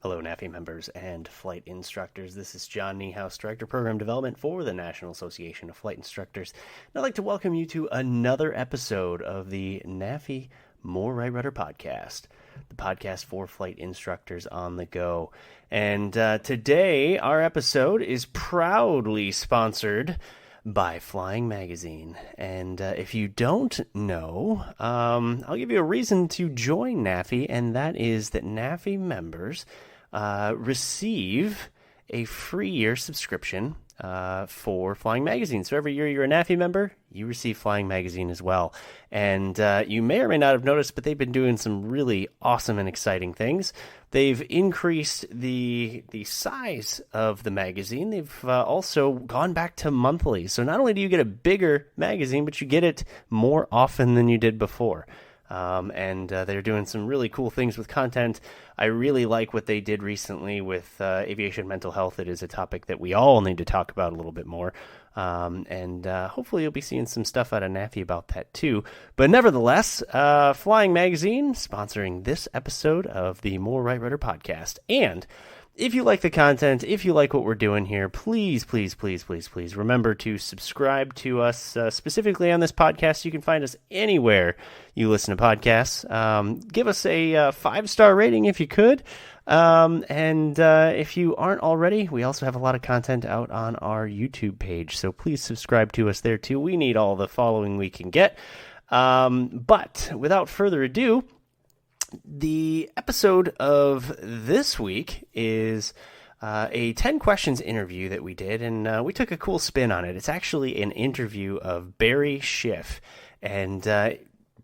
Hello, NAFI members and flight instructors. This is John Niehaus, Director of Program Development for the National Association of Flight Instructors. And I'd like to welcome you to another episode of the NAFI More Right Rudder podcast, the podcast for flight instructors on the go. And today, our episode is proudly sponsored by Flying Magazine. And if you don't know, I'll give you a reason to join NAFI, and that is that NAFI members receive a free year subscription for Flying Magazine. So every year you're a NAFI member, you receive Flying Magazine as well. And you may or may not have noticed, but they've been doing some really awesome and exciting things. They've increased the size of the magazine. They've also gone back to monthly. So not only do you get a bigger magazine, but you get it more often than you did before. And they're doing some really cool things with content. I really like what they did recently with aviation mental health. It is a topic that we all need to talk about a little bit more. And hopefully you'll be seeing some stuff out of NAFI about that too. But nevertheless, Flying Magazine sponsoring this episode of the More Right Rudder podcast. And if you like the content, if you like what we're doing here, please remember to subscribe to us, specifically on this podcast. You can find us anywhere you listen to podcasts. Give us a 5-star rating if you could. And if you aren't already, we also have a lot of content out on our YouTube page. So please subscribe to us there too. We need all the following we can get. But without further ado, the episode of this week is a 10 questions interview that we did, and we took a cool spin on it. It's actually an interview of Barry Schiff, and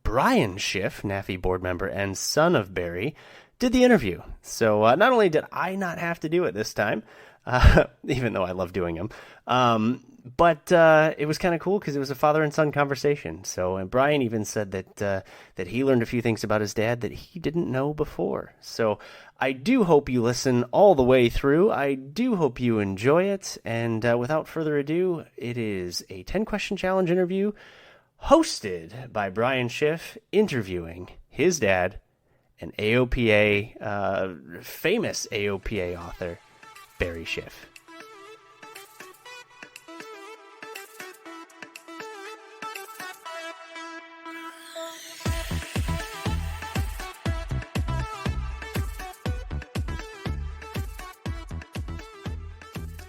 Brian Schiff, NAFI board member and son of Barry, did the interview. So not only did I not have to do it this time, even though I love doing them, but it was kind of cool because it was a father and son conversation. So, and Brian even said that he learned a few things about his dad that he didn't know before. So I do hope you listen all the way through. I do hope you enjoy it. And without further ado, it is a 10-question challenge interview hosted by Brian Schiff, interviewing his dad, an AOPA, famous AOPA author, Barry Schiff.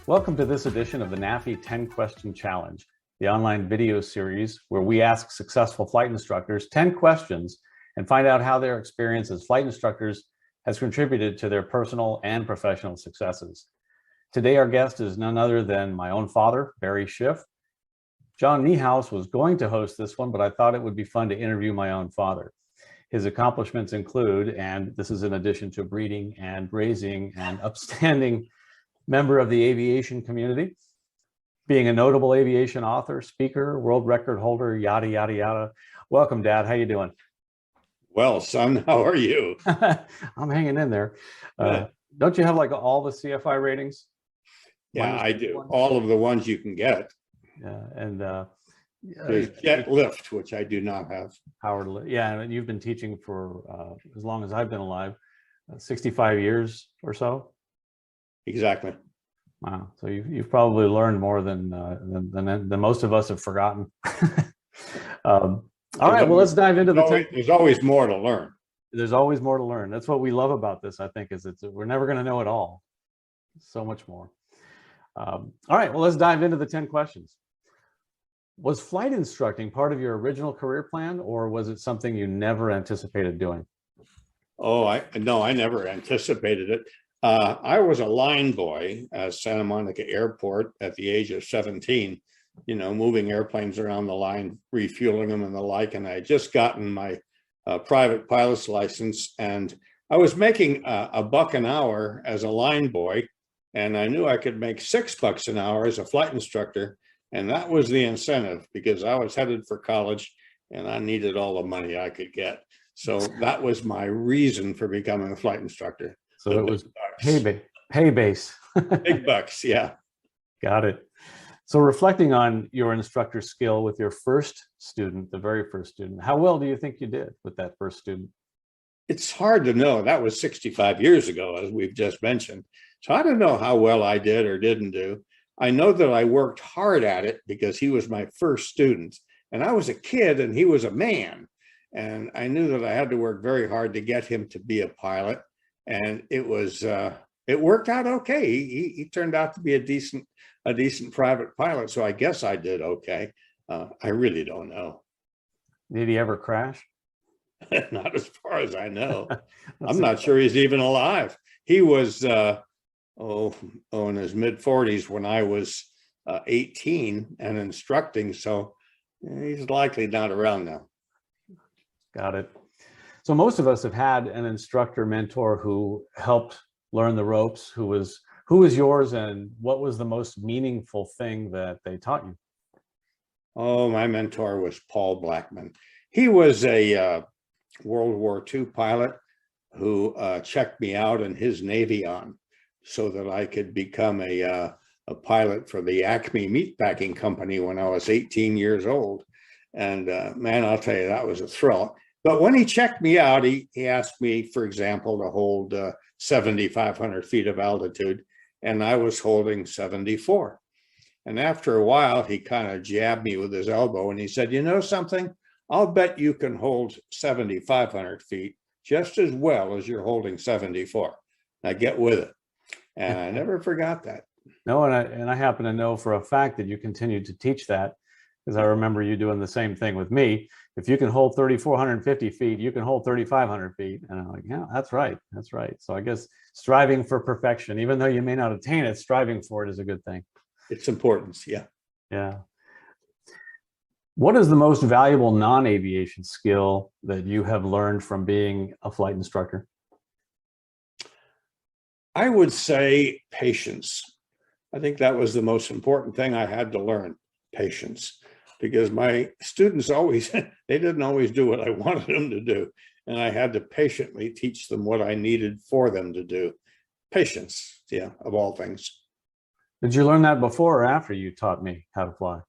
Welcome to this edition of the NAFI 10-Question Challenge, the online video series where we ask successful flight instructors 10 questions and find out how their experience as flight instructors has contributed to their personal and professional successes. Today, our guest is none other than my own father, Barry Schiff. John Niehaus was going to host this one, but I thought it would be fun to interview my own father. His accomplishments include, and this is in addition to breeding and raising an upstanding member of the aviation community, being a notable aviation author, speaker, world record holder, yada, yada, yada. Welcome, Dad. How you doing? Well, son, how are you? I'm hanging in there. Don't you have like all the CFI ratings? Yeah, I do. All of the ones you can get. Yeah, and there's jet lift, which I do not have. Yeah, and you've been teaching for as long as I've been alive, 65 years or so. Exactly. Wow. So you've probably learned more than most of us have forgotten. All right. Well, let's dive into There's always more to learn. There's always more to learn. That's what we love about this, I think, is we're never going to know it all. So much more. All right. Well, let's dive into the 10 questions. Was flight instructing part of your original career plan, or was it something you never anticipated doing? Oh, I never anticipated it. I was a line boy at Santa Monica Airport at the age of 17, moving airplanes around the line, refueling them and the like. And I had just gotten my private pilot's license, and I was making $1 an hour as a line boy, and I knew I could make $6 an hour as a flight instructor. And that was the incentive, because I was headed for college and I needed all the money I could get. So that was my reason for becoming a flight instructor. So it was pay base. Big bucks, yeah. Got it. So reflecting on your instructor skill with your first student, the very first student, how well do you think you did with that first student? It's hard to know. That was 65 years ago, as we've just mentioned. So I don't know how well I did or didn't do. I know that I worked hard at it because he was my first student, and I was a kid and he was a man. And I knew that I had to work very hard to get him to be a pilot. And it worked out okay. He turned out to be a decent private pilot. So I guess I did okay. I really don't know. Did he ever crash? Not as far as I know. I'm not sure he's even alive. He was in his mid-40s when I was 18 and instructing, so he's likely not around now. Got it. So most of us have had an instructor mentor who helped learn the ropes. Who was yours, and what was the most meaningful thing that they taught you? Oh, my mentor was Paul Blackman. He was a World War II pilot who checked me out in his Navy-on so that I could become a pilot for the Acme Meatpacking Company when I was 18 years old. And man, I'll tell you, that was a thrill. But when he checked me out, he asked me, for example, to hold 7,500 feet of altitude, and I was holding 74. And after a while, he kind of jabbed me with his elbow and he said, you know something? I'll bet you can hold 7,500 feet just as well as you're holding 74. Now get with it. And I never forgot that. No, and I happen to know for a fact that you continued to teach that, because I remember you doing the same thing with me. If you can hold 3,450 feet, you can hold 3,500 feet. And I'm like, yeah, that's right. That's right. So I guess striving for perfection, even though you may not attain it, striving for it is a good thing. It's important. Yeah. Yeah. What is the most valuable non-aviation skill that you have learned from being a flight instructor? I would say patience. I think that was the most important thing I had to learn, patience, because my students they didn't always do what I wanted them to do. And I had to patiently teach them what I needed for them to do. Patience, yeah, of all things. Did you learn that before or after you taught me how to fly?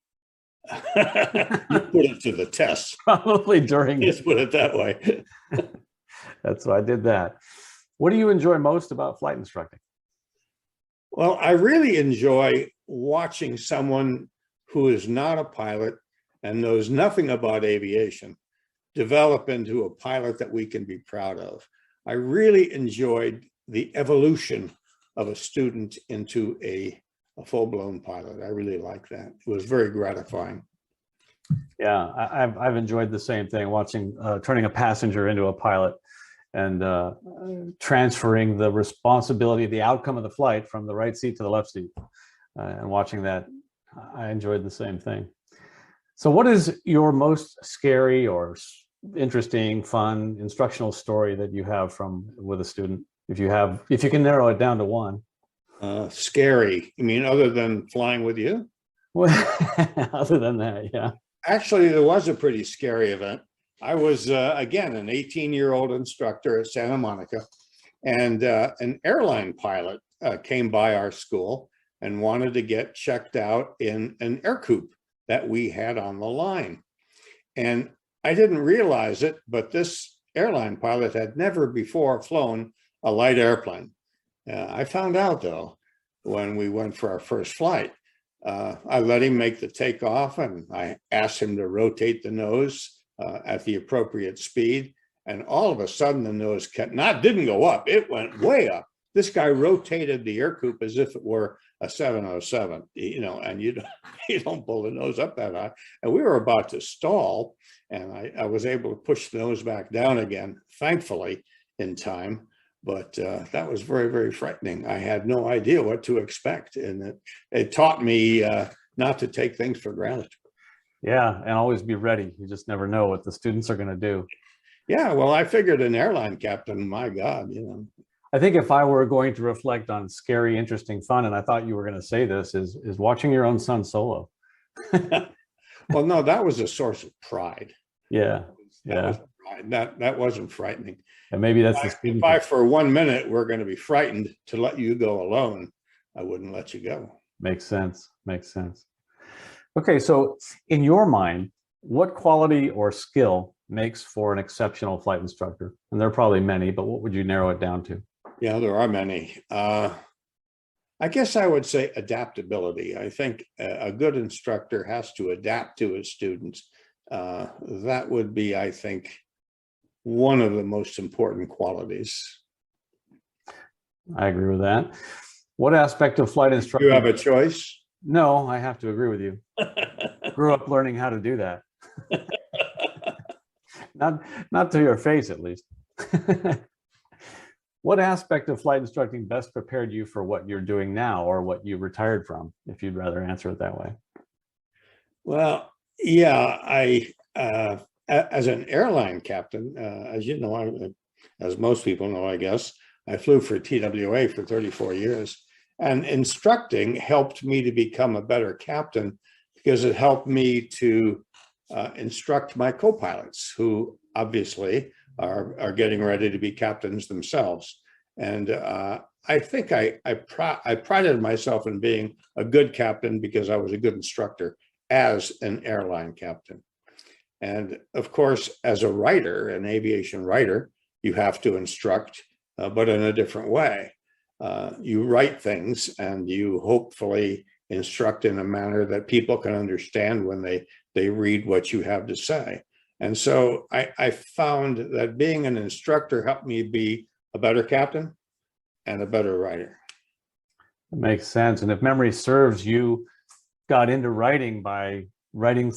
You put it to the test. Probably during. Let's put it that way. That's why I did that. What do you enjoy most about flight instructing? Well, I really enjoy watching someone who is not a pilot and knows nothing about aviation develop into a pilot that we can be proud of. I really enjoyed the evolution of a student into a full-blown pilot. I really like that. It was very gratifying. Yeah, I've enjoyed the same thing, watching turning a passenger into a pilot and transferring the responsibility, the outcome of the flight from the right seat to the left seat, and watching that. I enjoyed the same thing. So what is your most scary or interesting, fun, instructional story that you have with a student? If you can narrow it down to one. Scary. You mean other than flying with you? Well, other than that, yeah. Actually, there was a pretty scary event. I was, again, an 18-year-old instructor at Santa Monica, and an airline pilot came by our school and wanted to get checked out in an air coupe that we had on the line. And I didn't realize it, but this airline pilot had never before flown a light airplane. I found out, though, when we went for our first flight. I let him make the takeoff, and I asked him to rotate the nose at the appropriate speed. And all of a sudden, the nose didn't go up, it went way up. This guy rotated the air coupe as if it were a 707, and you don't pull the nose up that high. And we were about to stall, and I was able to push the nose back down again, thankfully, in time. But that was very, very frightening. I had no idea what to expect. And it taught me not to take things for granted. Yeah, and always be ready. You just never know what the students are going to do. Yeah, well, I figured an airline captain, my God, I think if I were going to reflect on scary, interesting, fun, and I thought you were going to say this, is watching your own son solo. Well, no, that was a source of pride. Yeah, that was pride. That wasn't frightening. And maybe that's if I, for 1 minute, we're going to be frightened to let you go alone, I wouldn't let you go. Makes sense. Okay, so in your mind, what quality or skill makes for an exceptional flight instructor? And there are probably many, but what would you narrow it down to? Yeah, there are many. I guess I would say adaptability. I think a good instructor has to adapt to his students. That would be, I think, one of the most important qualities. I agree with that. What aspect of flight Do instructing? you have a choice? No, I have to agree with you. Grew up learning how to do that. Not to your face, at least. What aspect of flight instructing best prepared you for what you're doing now, or what you retired from, if you'd rather answer it that way? Well, yeah, as an airline captain, as you know, as most people know, I guess, I flew for TWA for 34 years. And instructing helped me to become a better captain because it helped me to instruct my co-pilots, who obviously are getting ready to be captains themselves. And I think I prided myself in being a good captain because I was a good instructor as an airline captain. And of course, as a writer, an aviation writer, you have to instruct, but in a different way. You write things and you hopefully instruct in a manner that people can understand when they read what you have to say. And so I found that being an instructor helped me be a better captain and a better writer. It makes sense. And if memory serves, you got into writing by writing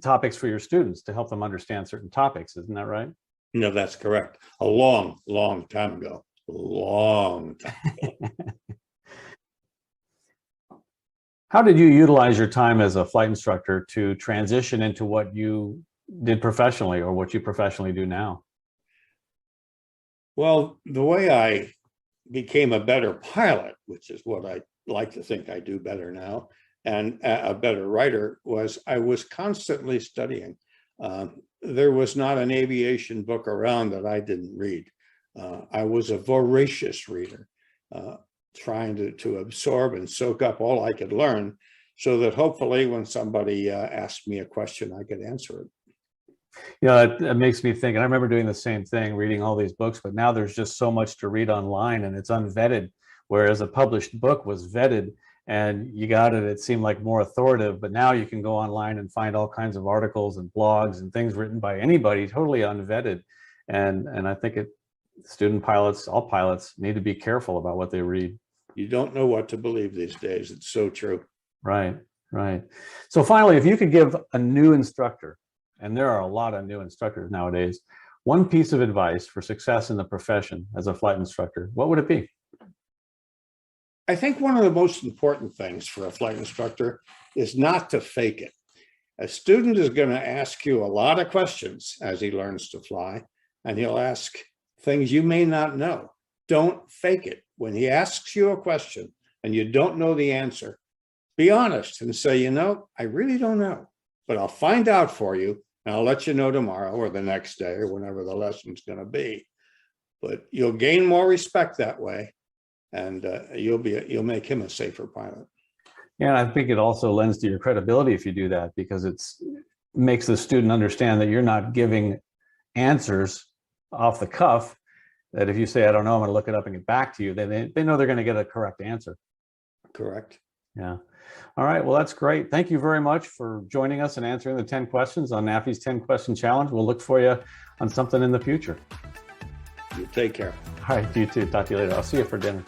topics for your students to help them understand certain topics. Isn't that right? No, that's correct. A long, long time ago. Long time ago. How did you utilize your time as a flight instructor to transition into what you did professionally, or what you professionally do now? Well, the way I became a better pilot, which is what I like to think I do better now, and a better writer, was I was constantly studying. There was not an aviation book around that I didn't read. I was a voracious reader, trying to absorb and soak up all I could learn, so that hopefully when somebody asked me a question, I could answer it. Yeah, that makes me think, and I remember doing the same thing, reading all these books, but now there's just so much to read online and it's unvetted, whereas a published book was vetted and you got it, it seemed like more authoritative, but now you can go online and find all kinds of articles and blogs and things written by anybody, totally unvetted. And I think student pilots, all pilots, need to be careful about what they read. You don't know what to believe these days. It's so true. Right, right. So finally, if you could give a new instructor, and there are a lot of new instructors nowadays, one piece of advice for success in the profession as a flight instructor, what would it be? I think one of the most important things for a flight instructor is not to fake it. A student is going to ask you a lot of questions as he learns to fly, and he'll ask things you may not know. Don't fake it. When he asks you a question and you don't know the answer, be honest and say, you know, I really don't know, but I'll find out for you and I'll let you know tomorrow or the next day or whenever the lesson's going to be. But you'll gain more respect that way, and you'll make him a safer pilot. Yeah, and I think it also lends to your credibility if you do that, because it makes the student understand that you're not giving answers off the cuff, that if you say, I don't know, I'm going to look it up and get back to you, they know they're going to get a correct answer. Correct. Yeah. All right. Well, that's great. Thank you very much for joining us and answering the 10 questions on NAFI's 10 question challenge. We'll look for you on something in the future. You take care. All right. You too. Talk to you later. I'll see you for dinner.